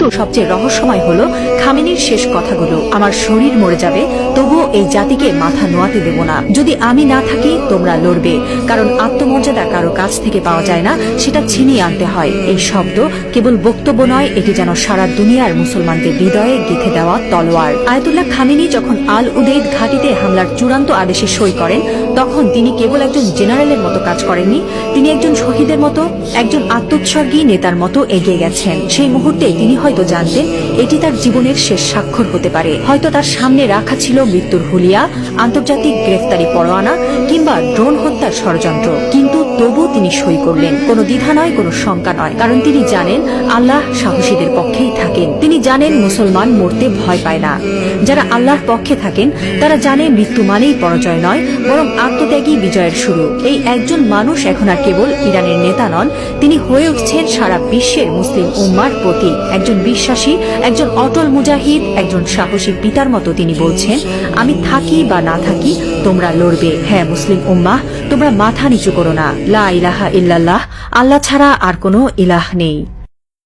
কিন্তু সবচেয়ে রহস্যময় হলো খামেনির শেষ কথাগুলো, আমার শরীর মরে যাবে তবুও এই জাতিকে মাথা নোয়াতে দেব না। যদি আমি না থাকি তোমরা লড়বে, কারণ আত্মমর্যাদা কারো কাছ থেকে পাওয়া যায় না, সেটা ছিনিয়ে আনতে হয়। এই শব্দ কেবল বক্তব্য নয়, এটি যেন সারা দুনিয়ার মুসলমানদের হৃদয়ে গেঁথে দেওয়া তলোয়ার। আয়াতুল্লাহ খামেনি যখন আল উদেইদ ঘাঁটিতে হামলার চূড়ান্ত আদেশে সই করেন, তখন তিনি কেবল একজন জেনারেলের মতো কাজ করেননি, তিনি একজন শহীদের মতো, একজন আত্মোৎসর্গী নেতার মতো এগিয়ে গেছেন। সেই মুহূর্তে তিনি হয়তো জানতেন এটি তার জীবনের শেষ স্বাক্ষর হতে পারে। হয়তো তার সামনে রাখা ছিল মৃত্যুর হুলিয়া, আন্তর্জাতিক গ্রেফতারি পরোয়ানা কিংবা ড্রোন হত্যার ষড়যন্ত্র, কিন্তু তবু তিনি সই করলেন। কোনো দ্বিধা নয়, কোনো শঙ্কা নয়, কারণ তিনি জানেন আল্লাহ সাহসীদের পক্ষেই থাকেন। তিনি জানেন মুসলমান মরতে ভয় পায় না। যারা আল্লাহর পক্ষে থাকেন তারা জানে মৃত্যু মানেই পরাজয় নয়, বরং আত্মত্যাগী বিজয়ের শুরু। এই একজন মানুষ এখন আর কেবল ইরানের নেতা নন, তিনি হয়ে উঠছেন সারা বিশ্বের মুসলিম উম্মার প্রতীক। একজন বিশ্বাসী, একজন অটল মুজাহিদ, একজন সাহসী পিতার মতো তিনি বলছেন, আমি থাকি বা না থাকি তোমরা লড়বে। হ্যাঁ মুসলিম উম্মাহ, তোমরা মাথা নিচু করো না। লা ইলাহা ইল্লাল্লাহ, আল্লাহ ছাড়া আর কোনো ইলাহ নেই।